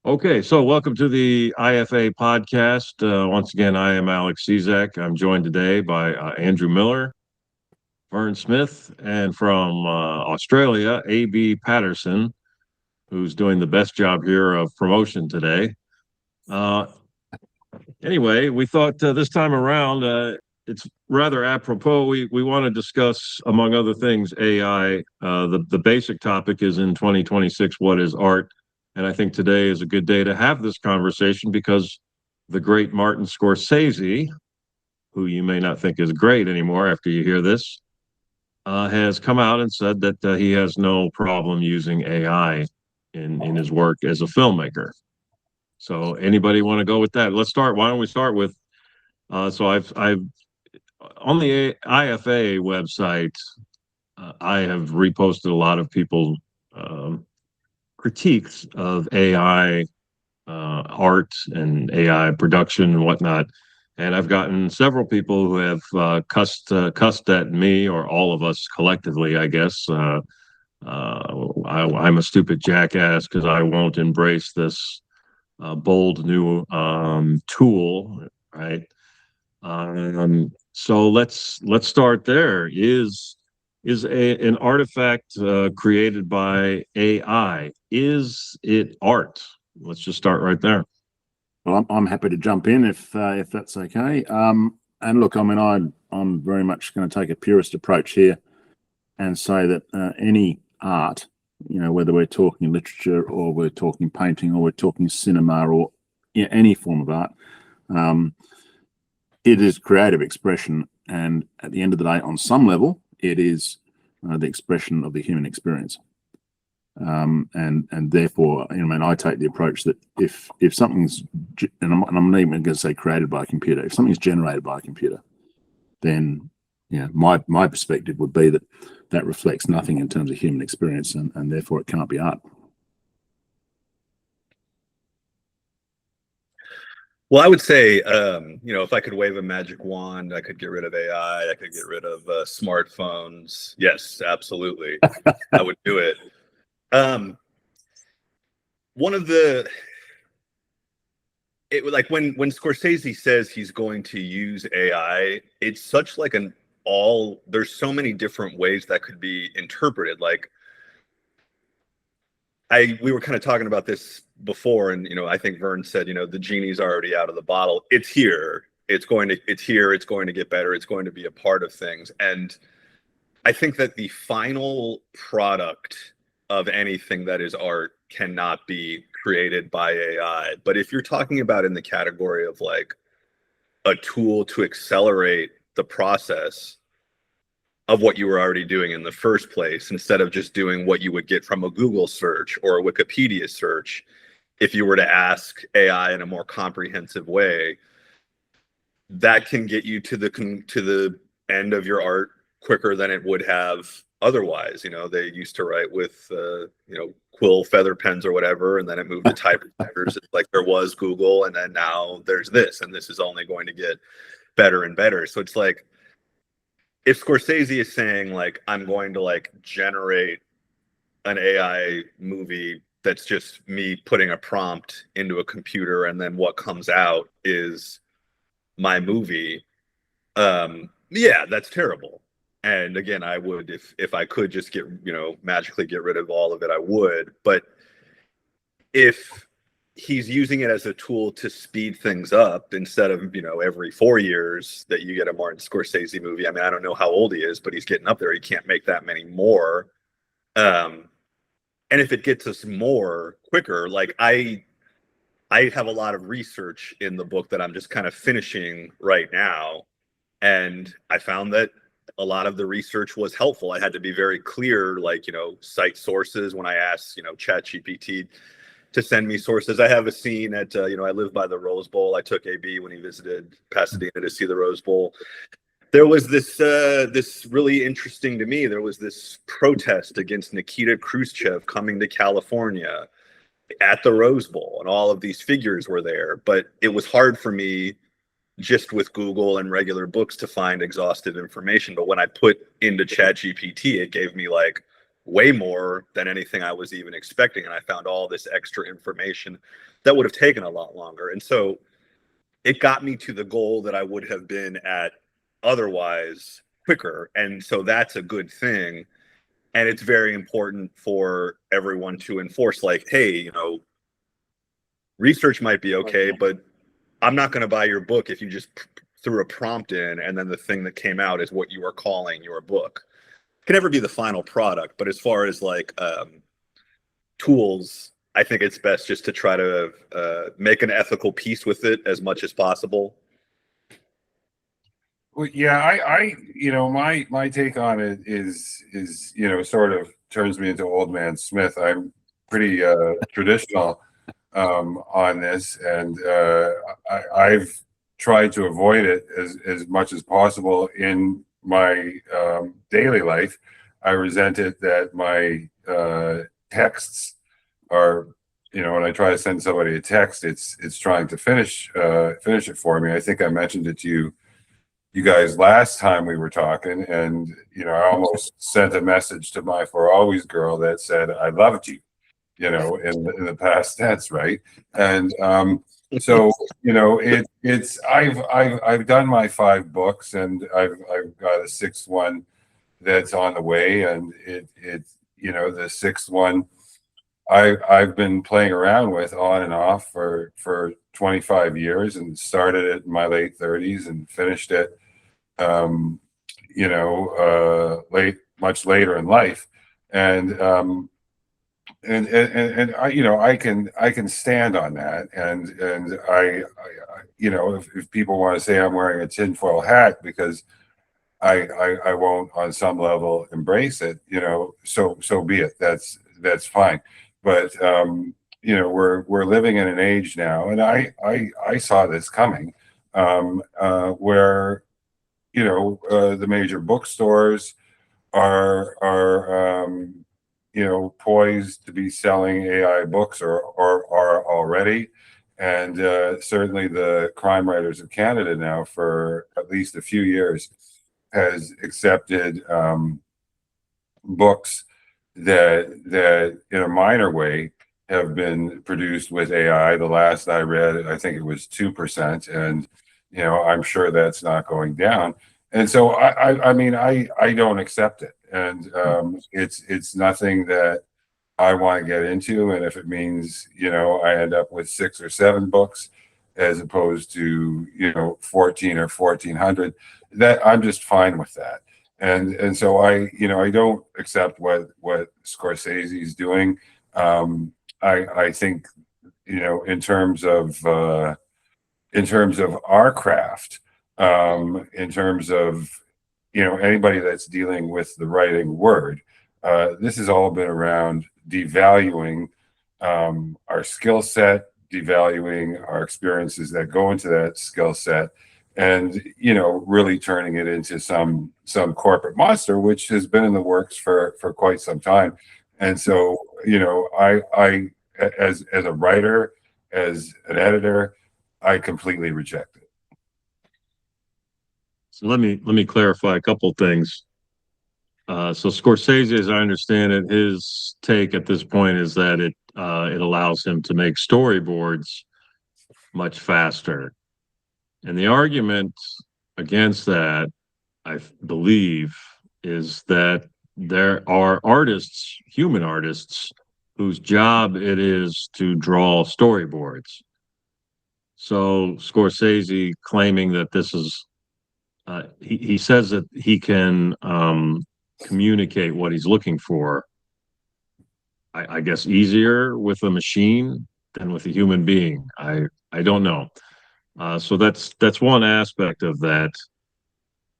Okay, so welcome to the IFA podcast. Once again, I am Alec Cizak. I'm joined today by Andrew Miller, Vern Smith, and from Australia, AB Patterson, who's doing the best job here of promotion today. Uh, anyway, we thought this time around it's rather apropos. We want to discuss, among other things, AI. The basic topic is in 2026, what is art? And I think today is a good day to have this conversation because the great Martin Scorsese, who you may not think is great anymore after you hear this, has come out and said that he has no problem using AI in his work as a filmmaker. So anybody want to go with that? Let's start. Why don't we start with so I've on the IFA website, I have reposted a lot of people critiques of AI art and AI production and whatnot. And I've gotten several people who have cussed at me or all of us collectively, I guess. I'm a stupid jackass because I won't embrace this bold new tool, right? So let's start there. Is an artifact created by AI? Is it art? Let's just start right there. Well, I'm happy to jump in if that's okay. And look, I mean, I'm very much going to take a purist approach here and say that any art, whether we're talking literature or we're talking painting or we're talking cinema or any form of art, it is creative expression. And at the end of the day, on some level, it is the expression of the human experience. And therefore, I take the approach that if something's, and I'm not even going to say created by a computer, if something's generated by a computer, then my perspective would be that reflects nothing in terms of human experience, and therefore it can't be art. Well, I would say, if I could wave a magic wand, I could get rid of AI, I could get rid of smartphones. Yes, absolutely. I would do it. One of the, like when Scorsese says he's going to use AI, it's such like there's so many different ways that could be interpreted. Like we were kind of talking about this before, and I think Vern said, the genie's already out of the bottle. It's here. It's going to get better. It's going to be a part of things. And I think that the final product of anything that is art cannot be created by AI. But if you're talking about in the category of like a tool to accelerate the process of what you were already doing in the first place, instead of just doing what you would get from a Google search or a Wikipedia search, if you were to ask AI in a more comprehensive way, that can get you to the end of your art quicker than it would have otherwise. They used to write with quill feather pens or whatever, and then it moved to typewriters. It's like there was Google, and then now there's this, and this is only going to get better and better. So it's like, if Scorsese is saying like, I'm going to like generate an AI movie that's just me putting a prompt into a computer and then what comes out is my movie, yeah, that's terrible. And again, I would, if I could just magically get rid of all of it, I would. But if he's using it as a tool to speed things up, instead of, every 4 years that you get a Martin Scorsese movie. I mean, I don't know how old he is, but he's getting up there. He can't make that many more. And if it gets us more quicker, like I have a lot of research in the book that I'm just kind of finishing right now. And I found that a lot of the research was helpful. I had to be very clear, like, cite sources when I asked, ChatGPT to send me sources. I have a scene at, I live by the Rose Bowl. I took AB when he visited Pasadena to see the Rose Bowl. There was this really interesting to me. There was this protest against Nikita Khrushchev coming to California at the Rose Bowl, and all of these figures were there. But it was hard for me just with Google and regular books to find exhaustive information. But when I put into ChatGPT, it gave me like way more than anything I was even expecting. And I found all this extra information that would have taken a lot longer. And so it got me to the goal that I would have been at otherwise quicker. And so that's a good thing. And it's very important for everyone to enforce, like, hey, you know, research might be okay, but I'm not going to buy your book if you just threw a prompt in and then the thing that came out is what you are calling your book. It can never be the final product, but as far as like tools, I think it's best just to try to make an ethical peace with it as much as possible. Well, yeah, I you know, my take on it is you know, sort of turns me into old man Smith. I'm pretty traditional on this, and I've tried to avoid it as much as possible in my daily life. I resent it that my texts are, you know, when I try to send somebody a text, it's trying to finish it for me. I think I mentioned it to you guys last time we were talking, and you know, I almost sent a message to my for always girl that said I loved you, you know, in the past tense, right? And so you know, it's I've done my 5 books, and I've got a 6th one that's on the way, and it you know, the 6th one I've been playing around with on and off for 25 years, and started it in my late 30s and finished it you know, much later in life. And I, you know, I can stand on that, and I you know, if people want to say I'm wearing a tinfoil hat because I won't on some level embrace it, you know, so be it. That's fine. But you know, we're living in an age now, and I saw this coming, where you know, the major bookstores are you know, poised to be selling AI books, or are already, and certainly the Crime Writers of Canada now for at least a few years has accepted books that in a minor way have been produced with AI. The last I read, I think it was 2%, and you know, I'm sure that's not going down. And so I mean, I don't accept it, and it's nothing that I want to get into. And if it means, you know, I end up with 6 or 7 books as opposed to, you know, 14 or 1400, that I'm just fine with that. And so I, you know, I don't accept what Scorsese is doing. I think, you know, in terms of our craft, in terms of, you know, anybody that's dealing with the writing word, this has all been around devaluing our skill set, devaluing our experiences that go into that skill set, and you know, really turning it into some corporate monster, which has been in the works for quite some time. And so, you know, I as a writer, as an editor, I completely reject it. So let me clarify a couple of things. So Scorsese, as I understand it, his take at this point is that it allows him to make storyboards much faster. And the argument against that, I believe, is that there are artists, human artists, whose job it is to draw storyboards. So Scorsese claiming that this is, he says that he can communicate what he's looking for, I guess, easier with a machine than with a human being. I don't know. So that's one aspect of that.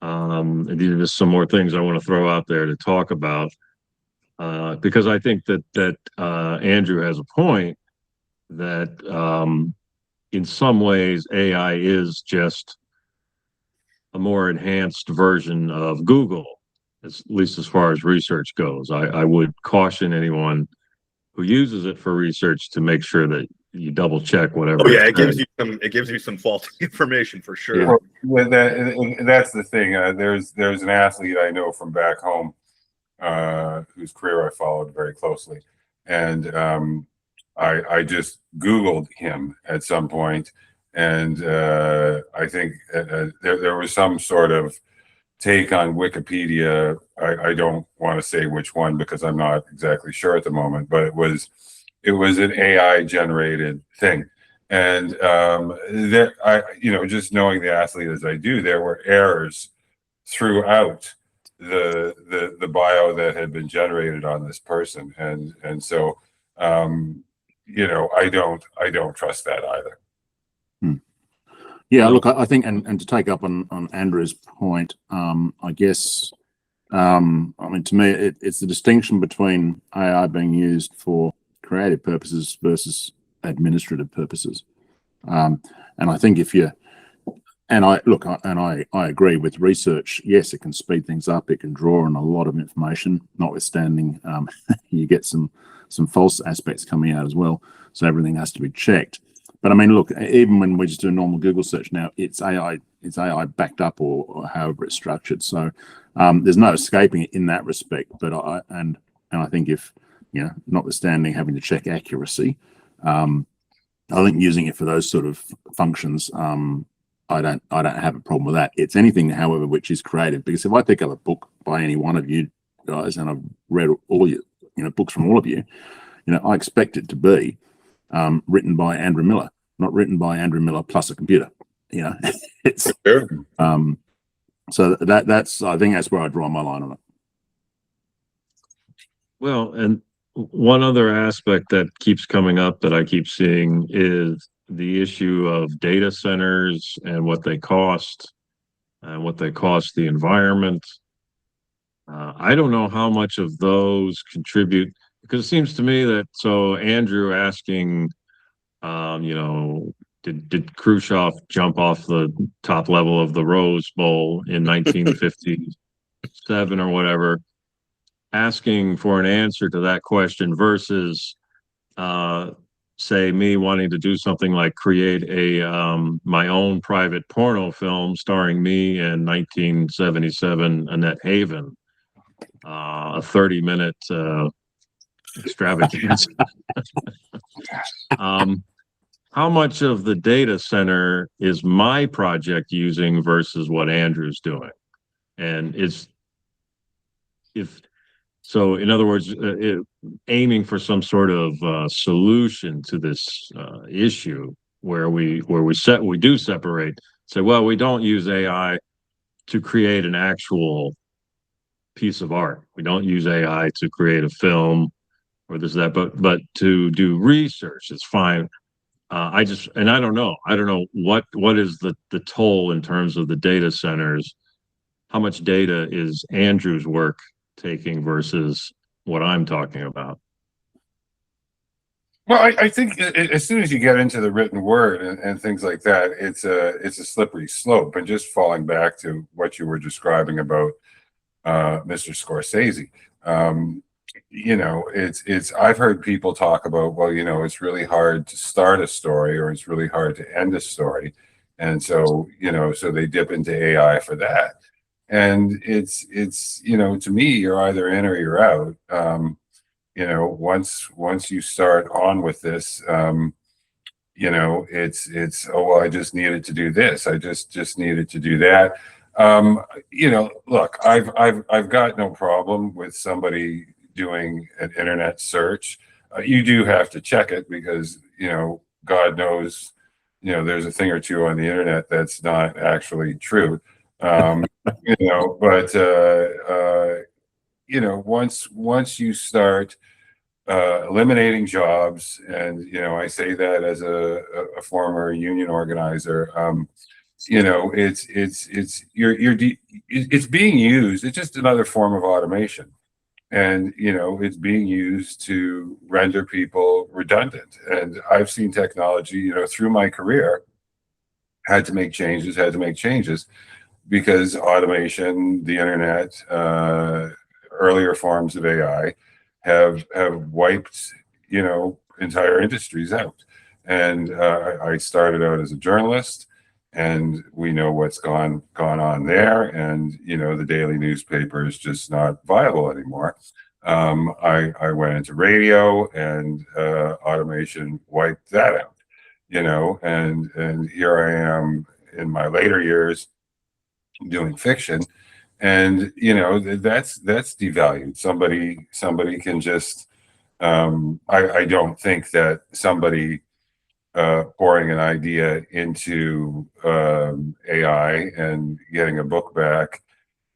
And these are just some more things I want to throw out there to talk about, because I think that Andrew has a point that in some ways AI is just a more enhanced version of Google, at least as far as research goes. I would caution anyone who uses it for research to make sure that you double check whatever. Oh yeah, it gives you some faulty information for sure. Yeah. Well, that's the thing. There's an athlete I know from back home, whose career I followed very closely, and I just Googled him at some point, and I think there was some sort of take on Wikipedia. I don't want to say which one because I'm not exactly sure at the moment, but it was an AI generated thing. And there, just knowing the athlete as I do, there were errors throughout the bio that had been generated on this person, and so I don't trust that either. Yeah, look, I think, and to take up on Andrew's point, I guess, I mean, to me, it's the distinction between AI being used for creative purposes versus administrative purposes. And I think I agree with research. Yes, it can speed things up. It can draw on a lot of information, notwithstanding you get some false aspects coming out as well. So everything has to be checked. But I mean, look, even when we just do a normal Google search now, it's AI backed up or however it's structured. So there's no escaping it in that respect. But I think if, notwithstanding having to check accuracy, I think using it for those sort of functions, I don't have a problem with that. It's anything, however, which is creative. Because if I pick up a book by any one of you guys, and I've read all your books from all of you, I expect it to be written by Andrew Miller, not written by Andrew Miller plus a computer. It's Sure. So that's I think that's where I draw my line on it. Well, and one other aspect that keeps coming up that I keep seeing is the issue of data centers and what they cost and what they cost the environment. I don't know how much of those contribute, because it seems to me that, so Andrew asking, did Khrushchev jump off the top level of the Rose Bowl in 1957 or whatever, asking for an answer to that question versus say me wanting to do something like create my own private porno film starring me in 1977 Annette Haven, a 30-minute extravaganza. How much of the data center is my project using versus what Andrew's doing? And so, in other words, aiming for some sort of solution to this issue where we do separate. Say, well, we don't use AI to create an actual piece of art. We don't use AI to create a film or this, that, but to do research, it's fine. I don't know what is the toll in terms of the data centers. How much data is Andrew's work taking versus what I'm talking about? Well, I think as soon as you get into the written word and things like that, it's a slippery slope. And just falling back to what you were describing about Mr. Scorsese, I've heard people talk about, well, it's really hard to start a story or it's really hard to end a story, and so so they dip into AI for that. And it's to me, you're either in or you're out. Once you start on with this, it's oh, well, I just needed to do this. I just needed to do that. Look, I've got no problem with somebody doing an internet search. You do have to check it because God knows there's a thing or two on the internet that's not actually true. But once you start eliminating jobs, and I say that as a former union organizer, it's being used. It's just another form of automation, and it's being used to render people redundant. And I've seen technology through my career had to make changes because automation, the internet, earlier forms of AI have wiped entire industries out. And I started out as a journalist, and we know what's gone on there. And the daily newspaper is just not viable anymore. I went into radio, and automation wiped that out, and here I am in my later years doing fiction, and that's devalued. Somebody can just I don't think that somebody pouring an idea into AI and getting a book back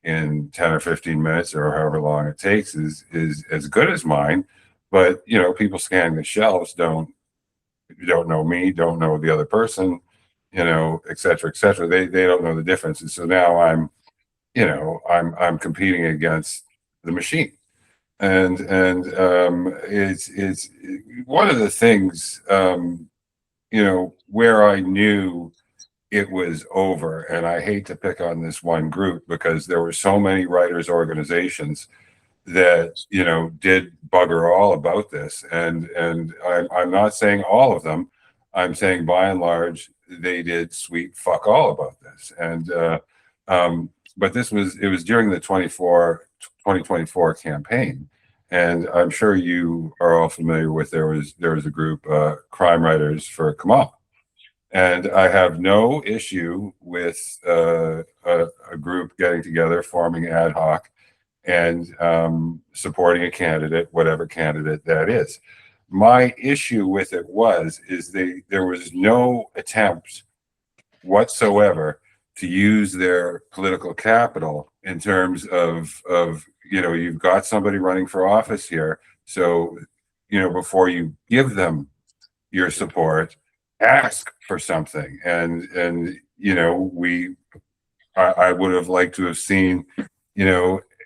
in 10 or 15 minutes or however long it takes is as good as mine. But people scanning the shelves don't know me, don't know the other person, et cetera, et cetera. They don't know the difference. And so now I'm competing against the machine. And it's one of the things where I knew it was over. And I hate to pick on this one group because there were so many writers organizations that did bugger all about this, and I'm not saying all of them. I'm saying by and large they did sweet fuck all about this. And but it was during the 2024 campaign, and I'm sure you are all familiar with there was a group, Crime Writers for Kamala. And I have no issue with a group getting together, forming ad hoc, and supporting a candidate, whatever candidate that is. My issue with it is there was no attempt whatsoever to use their political capital in terms of you've got somebody running for office here, so before you give them your support, ask for something. And I would have liked to have seen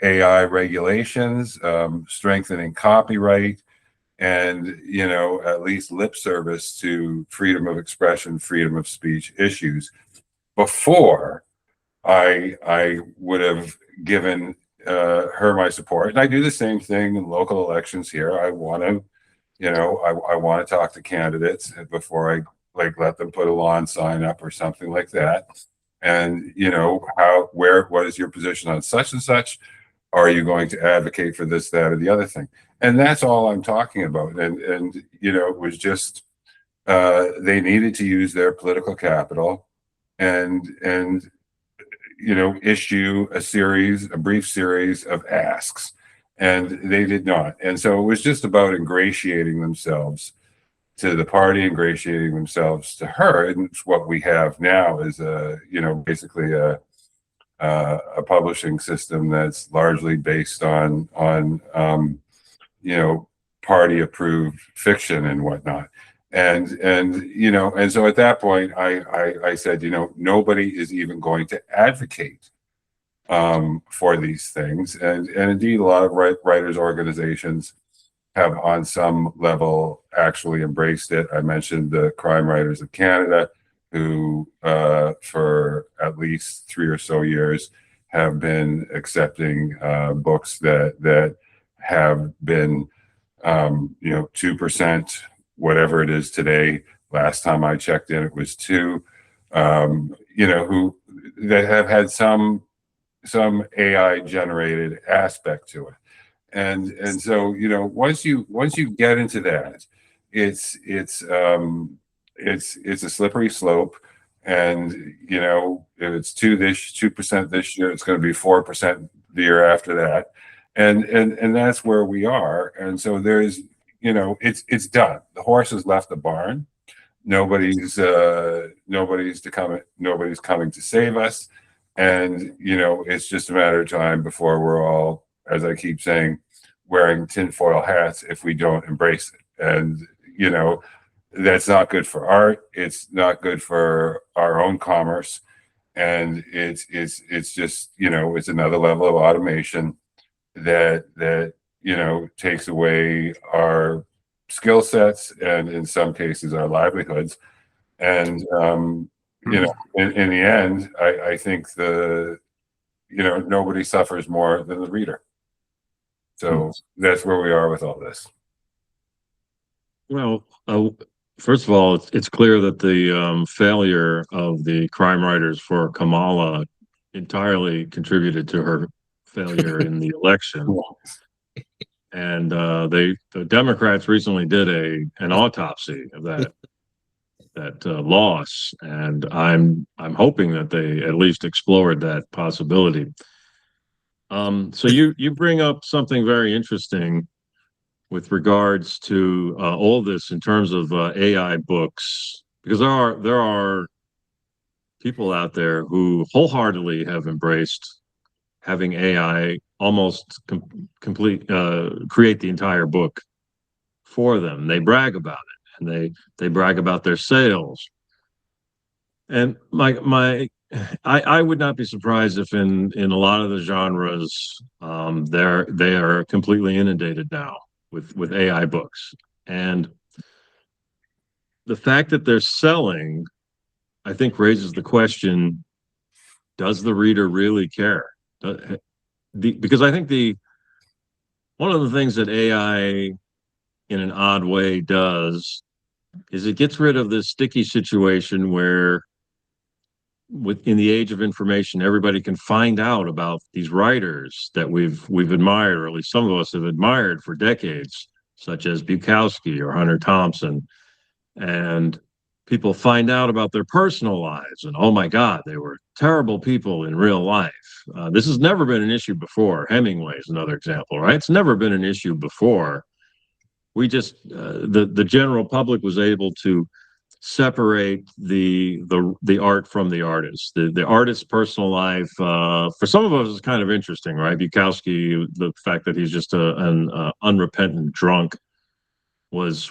AI regulations, strengthening copyright, and at least lip service to freedom of expression, freedom of speech issues before I would have given her my support. And I do the same thing in local elections here. I want to I want to talk to candidates before I let them put a lawn sign up or something like that. And what is your position on such and such? Are you going to advocate for this, that, or the other thing? And that's all I'm talking about. And it was just they needed to use their political capital and issue a brief series of asks, and they did not. And so it was just about ingratiating themselves to the party, ingratiating themselves to her. And it's what we have now is basically a publishing system that's largely based on party approved fiction and whatnot. And so at that point I said, nobody is even going to advocate for these things. And indeed a lot of writers organizations have on some level actually embraced it. I mentioned the Crime Writers of Canada, who for at least 3 or so years have been accepting books that have been 2%, whatever it is today. Last time I checked in, it was 2. Who that have had some AI generated aspect to it. And so once you get into that, it's a slippery slope. And if it's 2% this year, it's going to be 4% the year after that, and that's where we are. And so there's it's done. The horse has left the barn. Nobody's coming to save us. And it's just a matter of time before we're all, as I keep saying, wearing tinfoil hats if we don't embrace it. And that's not good for art. It's not good for our own commerce. And it's just it's another level of automation that takes away our skill sets and in some cases our livelihoods. And in the end, I think nobody suffers more than the reader. So that's where we are with all this. Well, first of all, it's clear that the failure of the Crime Writers for Kamala entirely contributed to her failure in the election. and the Democrats recently did an autopsy of that loss, and I'm hoping that they at least explored that possibility. So you bring up something very interesting with regards to all this in terms of AI books, because there are people out there who wholeheartedly have embraced having AI almost complete create the entire book for them. They brag about it, and they brag about their sales. And I would not be surprised if in a lot of the genres they are completely inundated now with AI books. And the fact that they're selling, I think, raises the question, does the reader really care? Because I think one of the things that AI in an odd way does is it gets rid of this sticky situation where in the age of information, everybody can find out about these writers that we've admired, or at least some of us have admired for decades, such as Bukowski or Hunter Thompson. And people find out about their personal lives, and oh my God, they were terrible people in real life. This has never been an issue before. Hemingway is another example, right? It's never been an issue before. We just the general public was able to separate the art from the artist. The artist's personal life, for some of us, is kind of interesting, right? Bukowski, the fact that he's just an unrepentant drunk was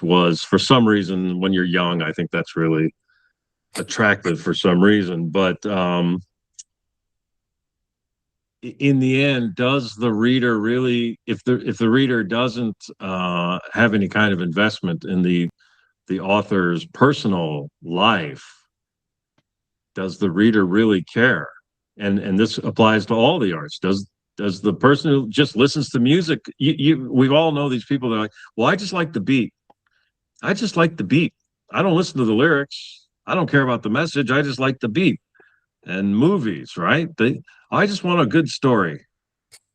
for some reason, when you're young, I think that's really attractive for some reason. But in the end, does the reader really, if the reader doesn't have any kind of investment in the author's personal life, does the reader really care? And this applies to all the arts. Does the person who just listens to music, we all know these people that are like, well, I just like the beat. I just like the beat. I don't listen to the lyrics. I don't care about the message. I just like the beat. And movies, right? I just want a good story.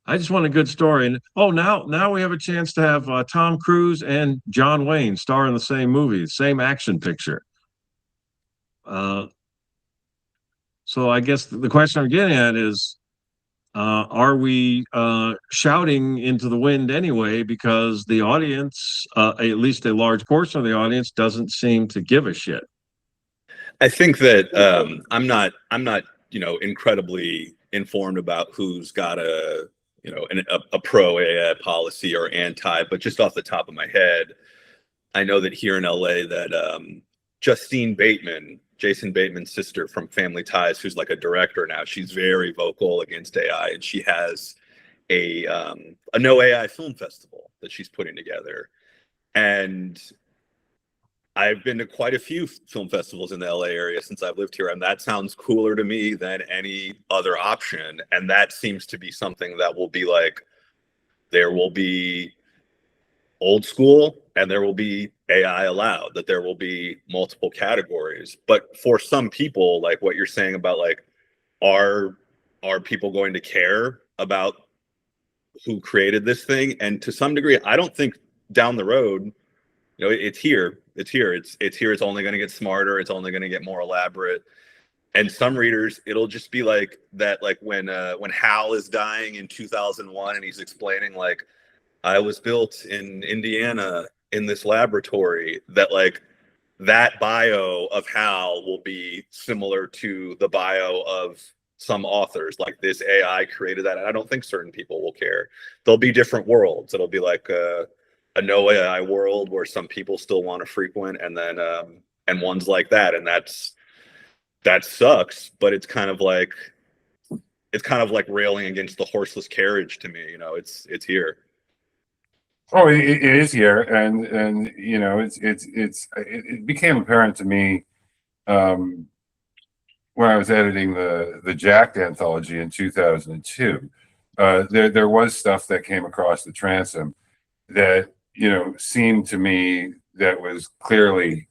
I just want a good story. And now we have a chance to have Tom Cruise and John Wayne star in the same movie, same action picture. So I guess the question I'm getting at is, are we shouting into the wind anyway, because the audience, at least a large portion of the audience, doesn't seem to give a shit? I think that I'm not incredibly informed about who's got a pro AI policy or anti, but just off the top of my head, I know that here in LA that Justine Bateman, Jason Bateman's sister from Family Ties, who's like a director now, she's very vocal against AI, and she has a no AI film festival that she's putting together. And I've been to quite a few film festivals in the LA area since I've lived here, and that sounds cooler to me than any other option. And that seems to be something that will be like, there will be old school and there will be AI allowed, that there will be multiple categories. But for some people, like what you're saying about like, are people going to care about who created this thing? And to some degree, I don't think down the road, it's here. It's here. It's only going to get smarter. It's only going to get more elaborate. And some readers, it'll just be like that. Like when Hal is dying in 2001, and he's explaining like, I was built in Indiana in this laboratory. That like that bio of Hal will be similar to the bio of some authors. Like this AI created that. And I don't think certain people will care. There'll be different worlds. It'll be like a no AI world where some people still want to frequent, and then and ones like that, and that sucks. But it's kind of like railing against the horseless carriage to me. It's here. Oh, it is here, and it became apparent to me when I was editing the Jacked anthology in 2002. There was stuff that came across the transom that seemed to me that was clearly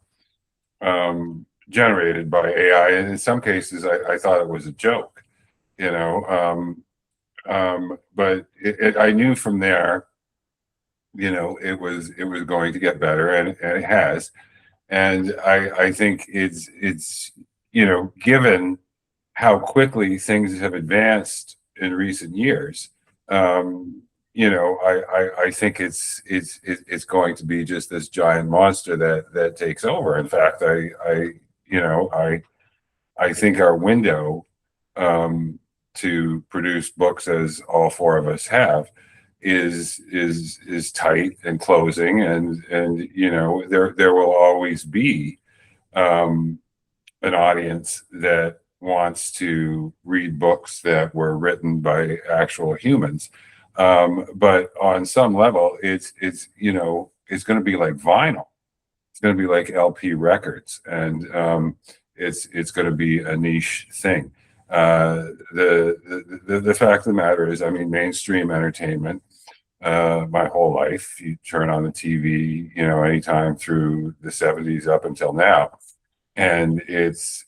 generated by AI, and in some cases I thought it was a joke, but I knew from there it was going to get better, and it has. And I think it's given how quickly things have advanced in recent years, I think it's going to be just this giant monster that takes over. In fact, I think our window to produce books, as all four of us have, is tight and closing, and there will always be an audience that wants to read books that were written by actual humans. But on some level, it's going to be like vinyl. It's going to be like LP records, and it's going to be a niche thing. The fact of the matter is, I mean, mainstream entertainment, my whole life, you turn on the TV, anytime through the 70s up until now, and it's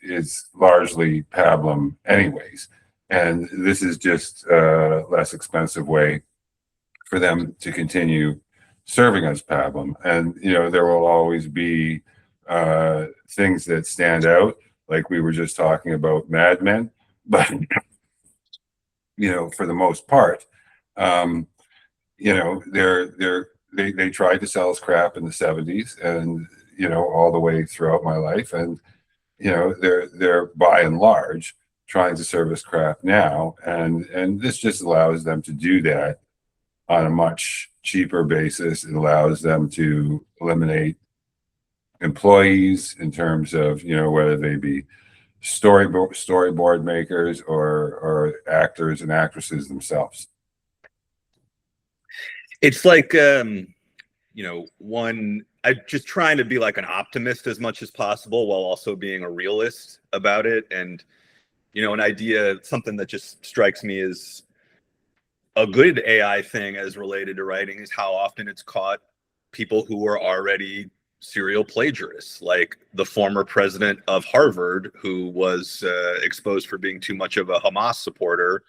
largely pablum anyways. And this is just a less expensive way for them to continue serving us pablum. And, there will always be things that stand out, like we were just talking about Mad Men. But, for the most part, they tried to sell us crap in the 70s and, all the way throughout my life. And, they're by and large trying to service crap now, and this just allows them to do that on a much cheaper basis. It allows them to eliminate employees in terms of whether they be storyboard makers or actors and actresses themselves. It's like I'm just trying to be like an optimist as much as possible while also being a realist about it. And an idea, something that just strikes me as a good AI thing as related to writing, is how often it's caught people who are already serial plagiarists, like the former president of Harvard, who was exposed for being too much of a Hamas supporter.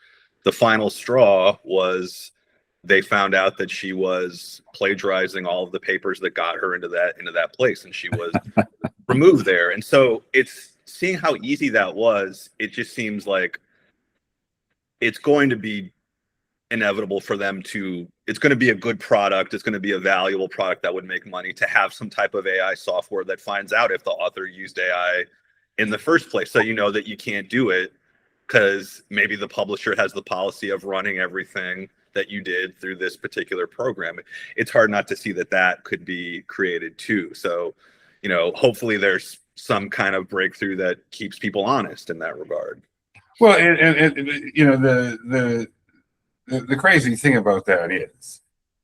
The final straw was they found out that she was plagiarizing all of the papers that got her into that place, and she was removed there. And so it's seeing how easy that was. It just seems like it's going to be inevitable for them to, it's going to be a good product, it's going to be a valuable product that would make money, to have some type of AI software that finds out if the author used AI in the first place, so that you can't do it because maybe the publisher has the policy of running everything that you did through this particular program. It's hard not to see that could be created too. So hopefully there's some kind of breakthrough that keeps people honest in that regard. Well, and the crazy thing about that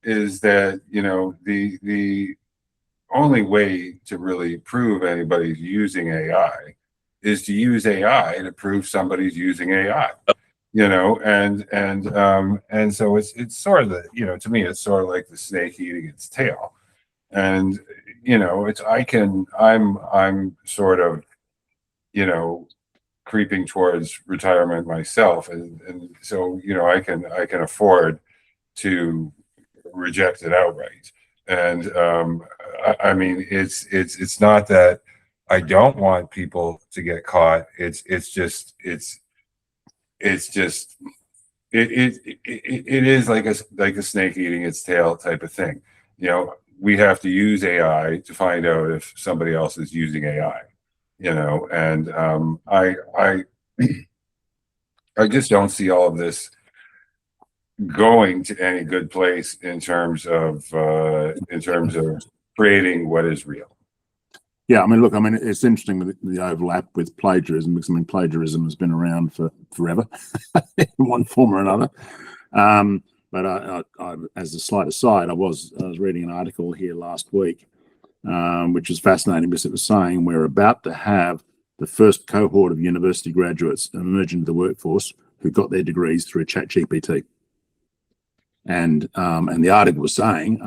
is that the only way to really prove anybody's using AI is to use AI to prove somebody's using AI. And so it's sort of to me, it's sort of like the snake eating its tail. And I'm sort of creeping towards retirement myself, and so I can afford to reject it outright. And I mean, it's not that I don't want people to get caught. It is like a snake eating its tail type of thing. We have to use AI to find out if somebody else is using AI. And I just don't see all of this going to any good place in terms of creating what is real. Yeah, I mean, it's interesting with the overlap with plagiarism, because plagiarism has been around for forever in one form or another. But I, as a slight aside, I was reading an article here last week, which was fascinating, because it was saying we're about to have the first cohort of university graduates emerge into the workforce who got their degrees through ChatGPT. And the article was saying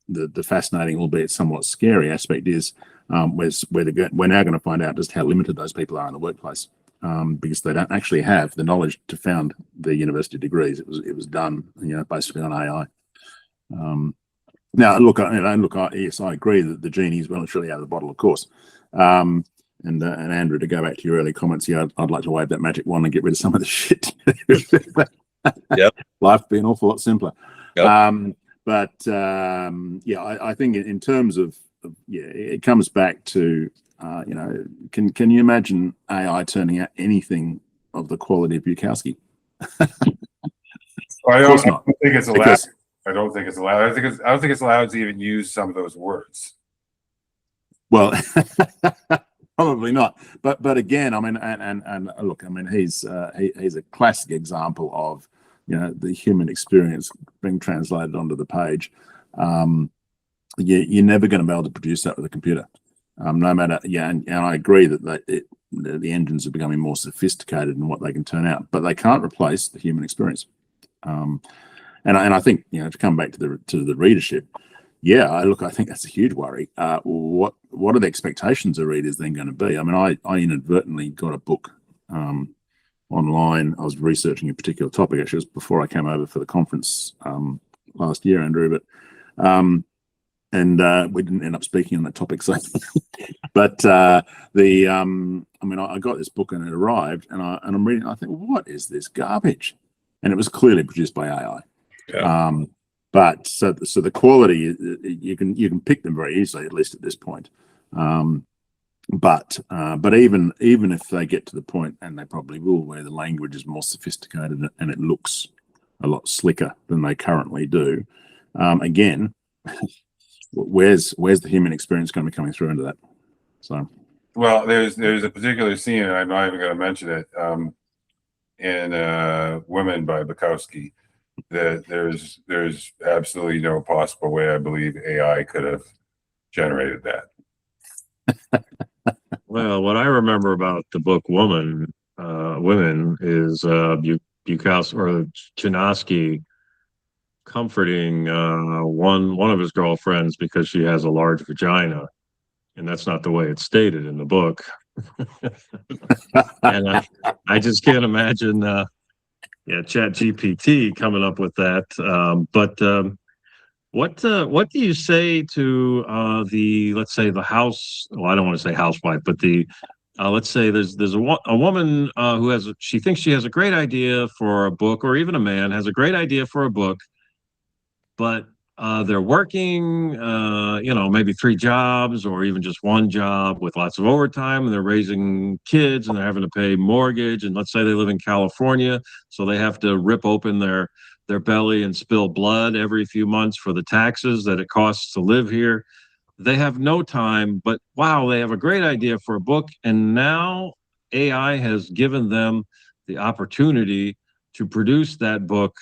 the fascinating, albeit somewhat scary aspect is we're now going to find out just how limited those people are in the workplace, because they don't actually have the knowledge to found their university degrees. It was done, basically on AI. Now, yes, I agree that the genie's well and truly out of the bottle, of course. And Andrew, to go back to your early comments, I'd like to wave that magic wand and get rid of some of the shit. Yep. Life would be an awful lot simpler. Yep. I think in terms of it comes back to can you imagine AI turning out anything of the quality of Bukowski? I don't think it's allowed. Because, I don't think it's allowed. I don't think it's allowed to even use some of those words. well, probably not. But again, I mean, and look, I mean, he's a classic example of the human experience being translated onto the page. You're never going to be able to produce that with a computer, no matter. And I agree that the engines are becoming more sophisticated in what they can turn out, but they can't replace the human experience. And I think to come back to the readership, I think that's a huge worry. What are the expectations of readers then going to be? I mean, I inadvertently got a book online. I was researching a particular topic. Actually, it was before I came over for the conference last year, Andrew. But we didn't end up speaking on that topic. So, but I got this book and it arrived, and I'm reading. I think, what is this garbage? And it was clearly produced by AI. Yeah. But so the quality, you can pick them very easily, at least at this point. But even if they get to the point, and they probably will, where the language is more sophisticated and it looks a lot slicker than they currently do, again, where's the human experience going to be coming through into that? So, well, there's a particular scene, and I'm not even going to mention it, in Women by Bukowski, that there's absolutely no possible way I believe AI could have generated that. Well, what I remember about the book Women is Bukowski or Chinaski comforting one of his girlfriends because she has a large vagina, and that's not the way it's stated in the book. And I just can't imagine Chat GPT coming up with that. What do you say to let's say the house? Well, I don't want to say housewife, but let's say there's a woman who she thinks she has a great idea for a book, or even a man has a great idea for a book, but they're working, maybe 3 jobs or even just 1 job with lots of overtime, and they're raising kids and they're having to pay mortgage. And let's say they live in California, so they have to rip open their belly and spill blood every few months for the taxes that it costs to live here. They have no time, but wow, they have a great idea for a book. And now AI has given them the opportunity to produce that book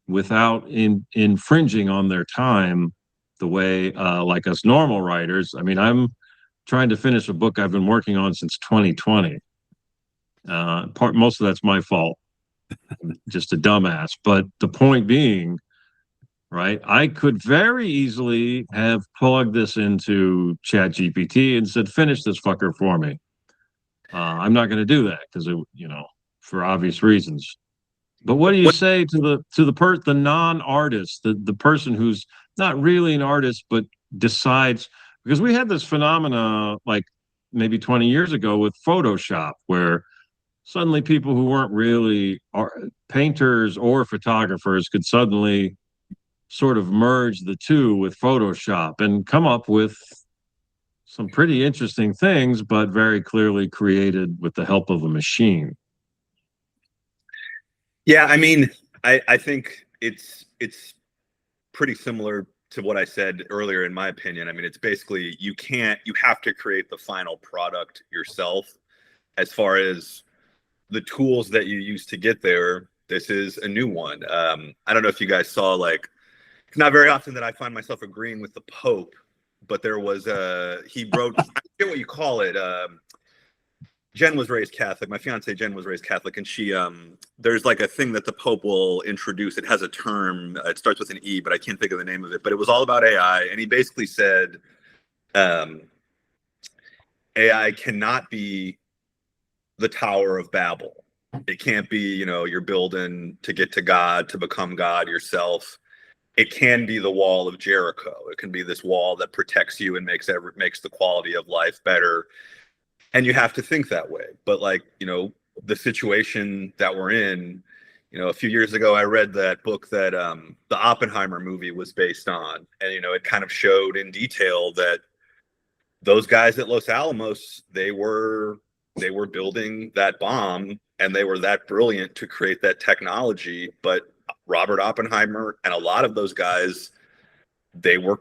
without infringing on their time the way like us normal writers. I mean, I'm trying to finish a book I've been working on since 2020. Most of that's my fault. Just a dumbass. But the point being, right, I could very easily have plugged this into Chat GPT and said, finish this fucker for me. I'm not going to do that because, for obvious reasons. But what do you say to the non-artist, the person who's not really an artist, but decides, because we had this phenomena like maybe 20 years ago with Photoshop, where suddenly people who weren't really painters or photographers could suddenly sort of merge the two with Photoshop and come up with some pretty interesting things, but very clearly created with the help of a machine. Yeah, I mean, I think it's pretty similar to what I said earlier, in my opinion. I mean, it's basically you have to create the final product yourself. As far as the tools that you use to get there, this is a new one. I don't know if you guys saw, like, it's not very often that I find myself agreeing with the Pope, but there was he wrote, I forget what you call it. Jen was raised Catholic. My fiance Jen was raised Catholic, and she there's like a thing that the Pope will introduce. It has a term. It starts with an E, but I can't think of the name of it. But it was all about AI, and he basically said AI cannot be the Tower of Babel. It can't be, you're building to get to God, to become God yourself. it can be the wall of Jericho. It can be this wall that protects you and makes the quality of life better. And you have to think that way. But like, the situation that we're in, a few years ago, I read that book that the Oppenheimer movie was based on. And, it kind of showed in detail that those guys at Los Alamos, they were building that bomb, and they were that brilliant to create that technology. But Robert Oppenheimer and a lot of those guys, they were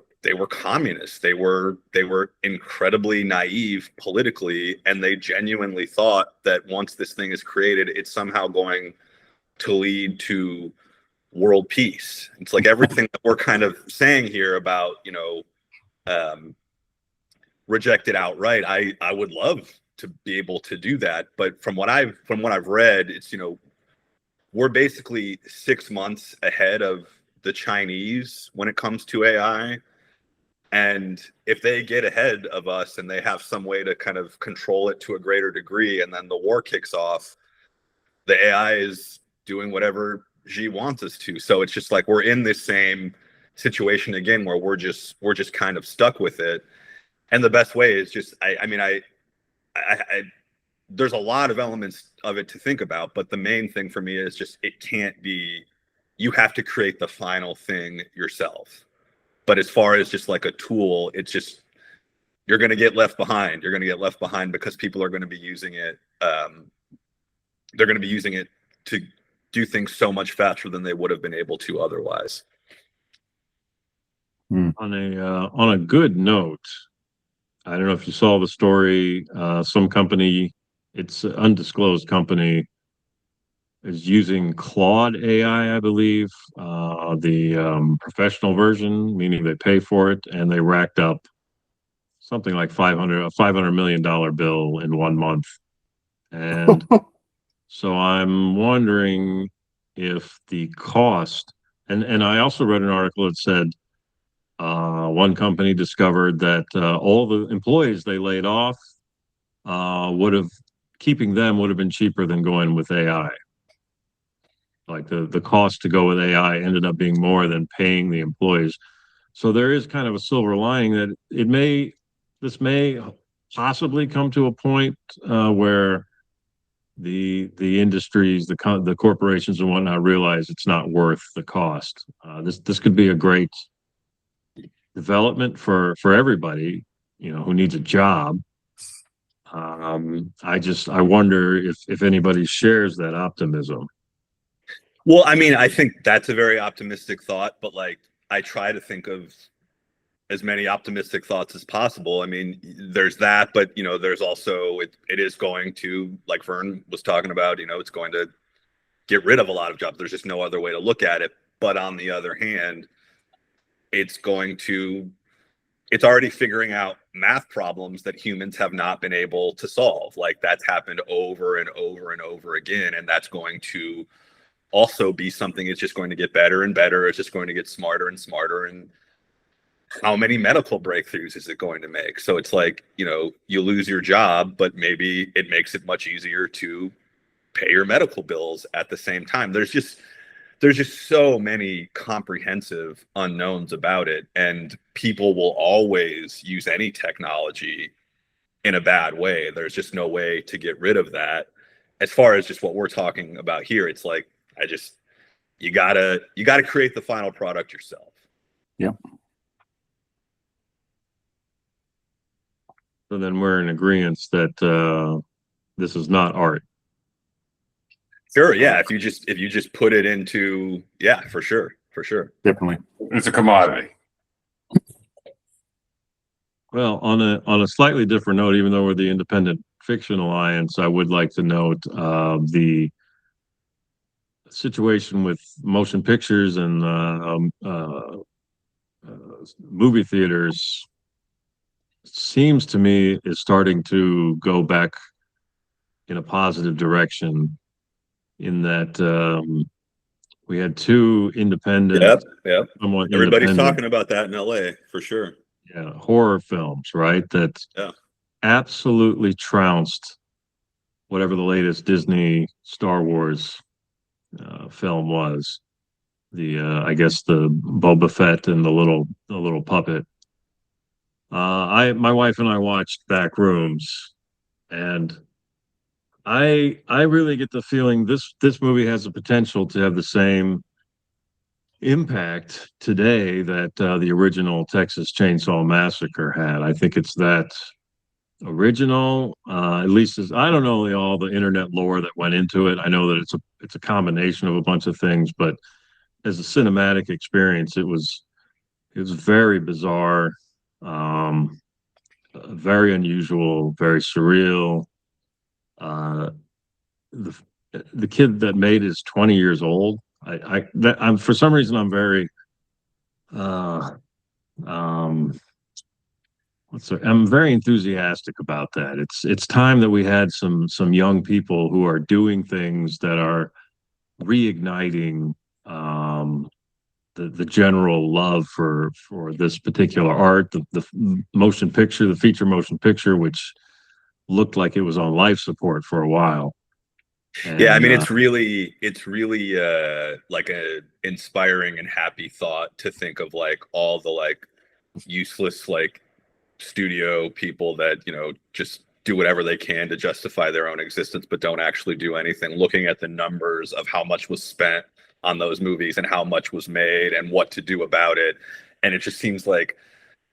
communists. They were incredibly naive politically, and they genuinely thought that once this thing is created, it's somehow going to lead to world peace. It's like everything that we're kind of saying here about, reject it outright. I would love to be able to do that, but from what I've read, it's, we're basically 6 months ahead of the Chinese when it comes to AI. And if they get ahead of us and they have some way to kind of control it to a greater degree, and then the war kicks off, the AI is doing whatever Xi wants us to. So it's just like we're in this same situation again, where we're just kind of stuck with it. And the best way is just, there's a lot of elements of it to think about, but the main thing for me is just, it can't be, you have to create the final thing yourself. But as far as just like a tool, it's just, you're going to get left behind. You're going to get left behind because people are going to be using it. They're going to be using it to do things so much faster than they would have been able to otherwise. On a good note, I don't know if you saw the story. Some company, it's an undisclosed company, is using Claude AI, I believe, the professional version, meaning they pay for it, and they racked up something like $500 million bill in 1 month. And so I'm wondering if the cost, and I also read an article that said one company discovered that all the employees they laid off keeping them would have been cheaper than going with AI. Like the cost to go with AI ended up being more than paying the employees. So there is kind of a silver lining that this may possibly come to a point where the industries, the corporations and whatnot realize it's not worth the cost. This could be a great development for everybody, who needs a job. I wonder if anybody shares that optimism. Well, I mean, I think that's a very optimistic thought, but like, I try to think of as many optimistic thoughts as possible. I mean, there's that, but there's also, it is going to, like Vern was talking about, it's going to get rid of a lot of jobs. There's just no other way to look at it. But on the other hand, it's already figuring out math problems that humans have not been able to solve. Like, that's happened over and over and over again. And that's going to also be something that's just going to get better and better. It's just going to get smarter and smarter. And how many medical breakthroughs is it going to make? So it's like, you lose your job, but maybe it makes it much easier to pay your medical bills at the same time. There's just so many comprehensive unknowns about it, and people will always use any technology in a bad way. There's just no way to get rid of that. As far as just what we're talking about here, it's like, you gotta create the final product yourself. Yeah. So then we're in agreement that this is not art. Sure. Yeah. If you just put it into, yeah, for sure. Definitely. It's a commodity. Well, on a slightly different note, even though we're the Independent Fiction Alliance, I would like to note the situation with motion pictures and movie theaters seems to me is starting to go back in a positive direction, in that we had two independent. Yep. Everybody's talking about that in LA for sure. Yeah, horror films, right? That absolutely trounced whatever the latest Disney Star Wars film was. I guess the Boba Fett and the little puppet. My wife and I watched Backrooms, and I really get the feeling this movie has the potential to have the same impact today that the original Texas Chainsaw Massacre had. I think it's that original, at least as I don't know all the internet lore that went into it. I know that it's a combination of a bunch of things, but as a cinematic experience, it was very bizarre, very unusual, very surreal. The the kid that made it is 20 years old. I'm for some reason I'm very um I'm very enthusiastic about that. It's time that we had some young people who are doing things that are reigniting the general love for this particular art, the motion picture, the feature motion picture, which looked like it was on life support for a while. Yeah, I mean, And, it's really like a inspiring and happy thought to think of like all the like useless like studio people that, you know, just do whatever they can to justify their own existence, but don't actually do anything. Looking at the numbers of how much was spent on those movies and how much was made and what to do about it. And it just seems like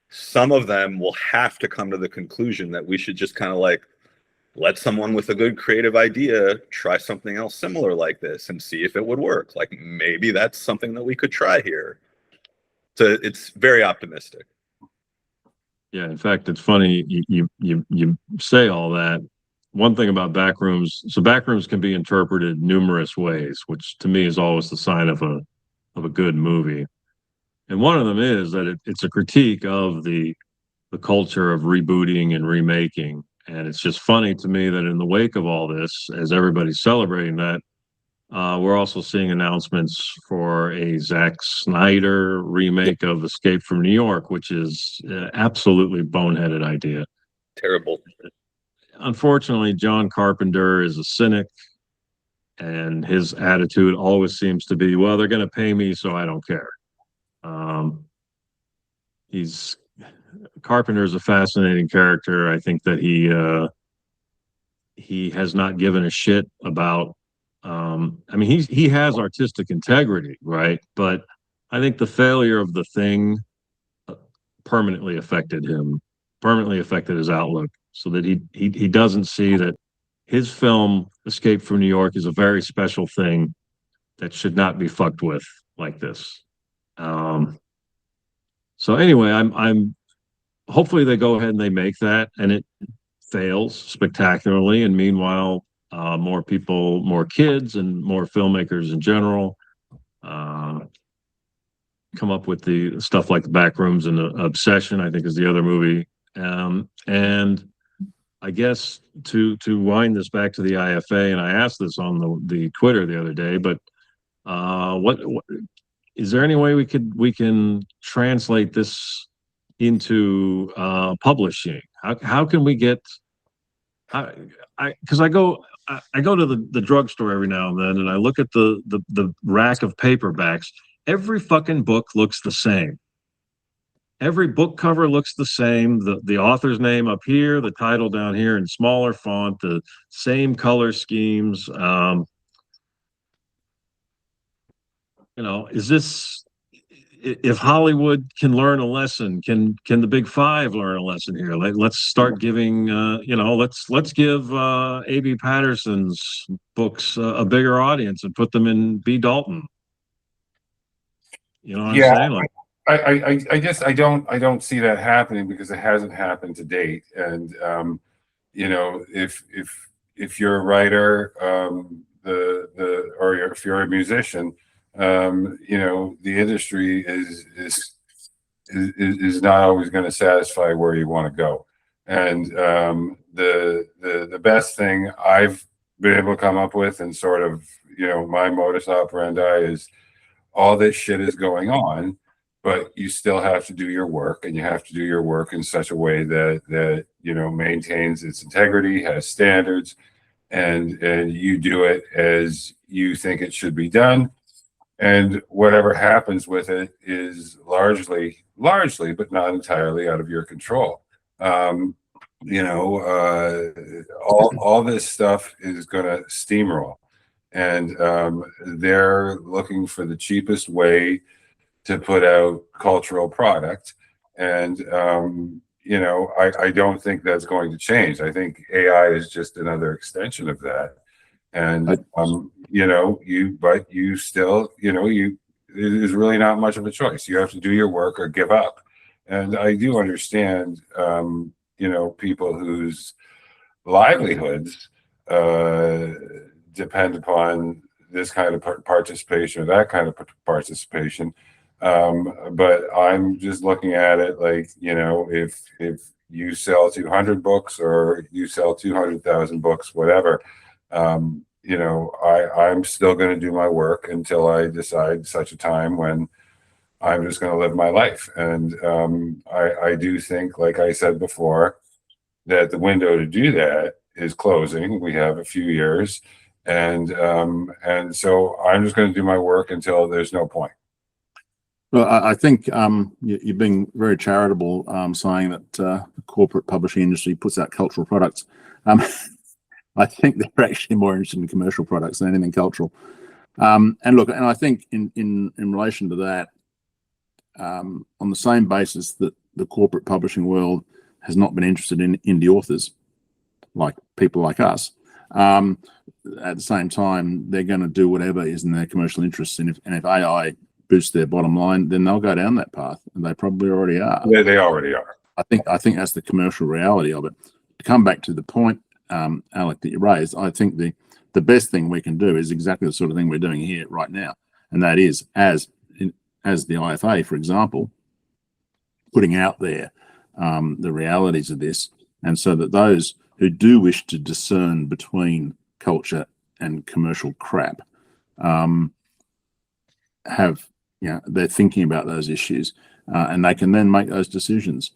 some of them will have to come to the conclusion that we should just kind of like let someone with a good creative idea try something else similar like this and see if it would work. Like maybe that's something that we could try here. So it's very optimistic. yeah, in fact, it's funny you say all that. One thing about Backrooms, so Backrooms can be interpreted numerous ways, which to me is always the sign of a good movie. And one of them is that it's a critique of the culture of rebooting and remaking. And it's just funny to me that in the wake of all this, as everybody's celebrating that, we're also seeing announcements for a Zack Snyder remake of Escape from New York, which is absolutely boneheaded idea. Terrible. Unfortunately, John Carpenter is a cynic, and his attitude always seems to be, well, they're going to pay me, so I don't care. He's Carpenter is a fascinating character. I think that he has not given a shit about. I mean, he has artistic integrity, right? But I think the failure of The Thing permanently affected him, permanently affected his outlook, so that he doesn't see that his film Escape from New York is a very special thing that should not be fucked with like this. So anyway, I'm hopefully they go ahead and they make that and it fails spectacularly. And meanwhile, more people, more kids, and more filmmakers in general come up with the stuff like The Backrooms and the Obsession, I think is the other movie. And I guess to wind this back to the IFA, and I asked this on the Twitter the other day, but what is there any way we can translate this into publishing? How can we get? Because I go to the drugstore every now and then, and I look at the rack of paperbacks. Every fucking book looks the same. Every book cover looks the same. The author's name up here, the title down here in smaller font, the same color schemes. Is this, if Hollywood can learn a lesson, can the Big Five learn a lesson here? Let's start giving, let's give A.B. Patterson's books a bigger audience and put them in B. Dalton. You know what I'm saying? Like, I don't see that happening because it hasn't happened to date. And if you're a writer, if you're a musician, the industry is not always going to satisfy where you want to go. And the best thing I've been able to come up with, and sort of my modus operandi, is all this shit is going on, but you still have to do your work, and you have to do your work in such a way that maintains its integrity, has standards, and you do it as you think it should be done. and whatever happens with it is largely, but not entirely out of your control. All this stuff is going to steamroll, and they're looking for the cheapest way to put out cultural product. And I don't think that's going to change. I think AI is just another extension of that. And there's really not much of a choice. You have to do your work or give up. And I do understand people whose livelihoods depend upon this kind of participation or that kind of participation. But I'm just looking at it like, if you sell 200 books or you sell 200,000 books, whatever, I'm still going to do my work until I decide such a time when I'm just going to live my life. And I do think, like I said before, that the window to do that is closing. We have a few years, and so I'm just going to do my work until there's no point. Well, I think you're being very charitable, saying that the corporate publishing industry puts out cultural products. I think they're actually more interested in commercial products than anything cultural. And I think in relation to that, on the same basis that the corporate publishing world has not been interested in indie authors, like people like us, at the same time, they're going to do whatever is in their commercial interests. And if AI boosts their bottom line, then they'll go down that path, and they probably already are. Yeah, they already are. I think that's the commercial reality of it. To come back to the point, Alec, that you raised, I think the best thing we can do is exactly the sort of thing we're doing here right now, and that is as the IFA, for example, putting out there the realities of this, and so that those who do wish to discern between culture and commercial crap they're thinking about those issues, and they can then make those decisions.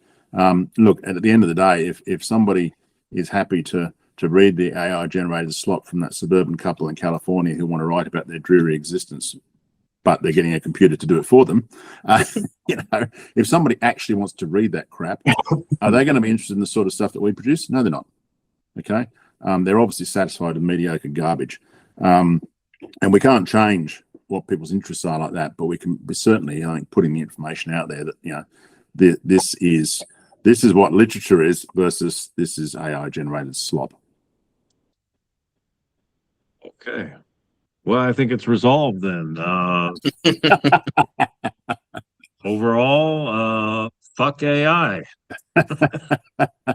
Look, at the end of the day, if somebody is happy to read the AI generated slop from that suburban couple in California who want to write about their dreary existence, but they're getting a computer to do it for them, if somebody actually wants to read that crap, are they going to be interested in the sort of stuff that we produce? No, they're not. Okay, they're obviously satisfied with mediocre garbage, and we can't change what people's interests are like that, but we can be certainly, I think, putting the information out there that this is what literature is versus this is AI generated slop. Okay. Well, I think it's resolved then. Overall, fuck AI.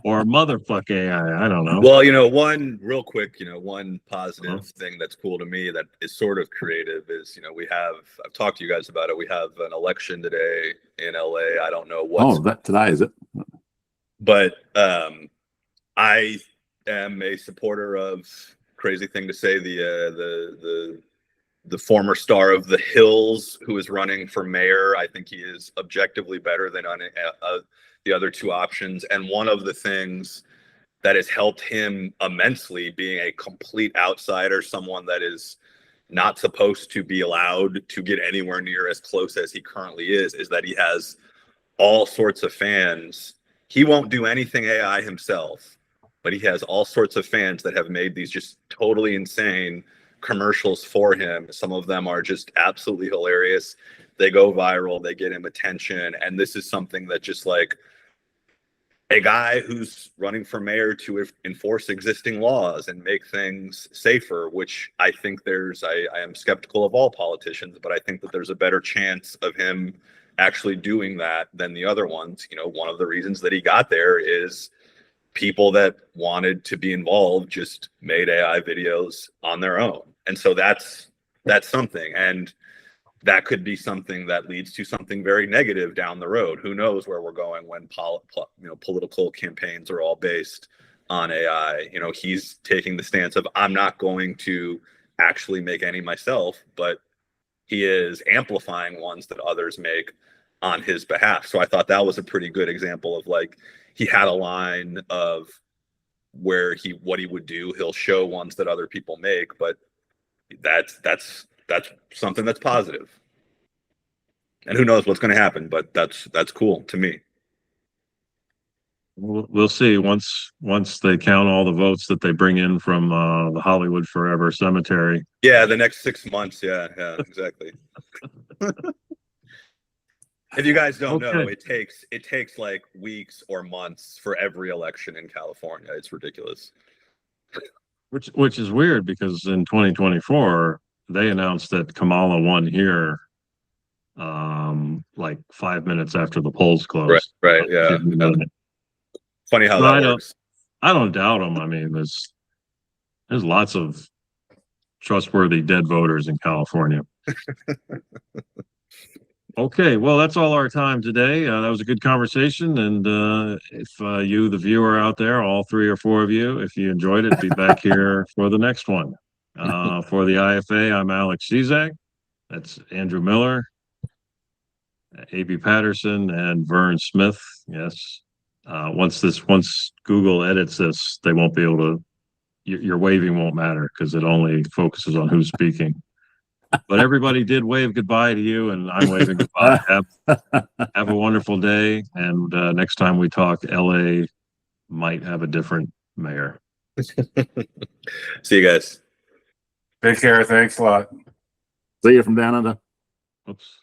Or motherfuck AI. I don't know. Well, one real quick, one positive thing that's cool to me that is sort of creative is, I've talked to you guys about it. We have an election today in LA. I don't know what's today, is it? But I am a supporter of, crazy thing to say, the former star of The Hills who is running for mayor. I think he is objectively better than the other two options. And one of the things that has helped him immensely, being a complete outsider, someone that is not supposed to be allowed to get anywhere near as close as he currently is that he has all sorts of fans. He won't do anything AI himself, but he has all sorts of fans that have made these just totally insane commercials for him. Some of them are just absolutely hilarious. They go viral, they get him attention. And this is something that just like a guy who's running for mayor to enforce existing laws and make things safer, which I think I am skeptical of all politicians, but I think that there's a better chance of him actually doing that than the other ones. One of the reasons that he got there is people that wanted to be involved just made AI videos on their own. And so that's something. And that could be something that leads to something very negative down the road. Who knows where we're going when political campaigns are all based on AI. He's taking the stance of, I'm not going to actually make any myself, but he is amplifying ones that others make on his behalf. So I thought that was a pretty good example of, like, he had a line of what he would do. He'll show ones that other people make, but that's that's something that's positive. And who knows what's going to happen, but that's cool to me. We'll see once they count all the votes that they bring in from the Hollywood Forever Cemetery. Yeah, the next 6 months. Yeah, exactly. If you guys don't know, it takes like weeks or months for every election in California. It's ridiculous. Which is weird because in 2024 they announced that Kamala won here, like 5 minutes after the polls closed. Right. Yeah. Funny how that works. I don't doubt them. I mean, there's lots of trustworthy dead voters in California. Okay, well, that's all our time today. That was a good conversation. And if you, the viewer out there, all 3 or 4 of you, if you enjoyed it, be back here for the next one. For the IFA, I'm Alec Cizak. That's Andrew Miller, A.B. Patterson, and Vern Smith. Yes. Once Google edits this, they won't be able to, your waving won't matter because it only focuses on who's speaking. But everybody did wave goodbye to you, and I'm waving goodbye. Have a wonderful day, and next time we talk, LA might have a different mayor. See you guys. Take care. Thanks a lot. See you from down under. Oops.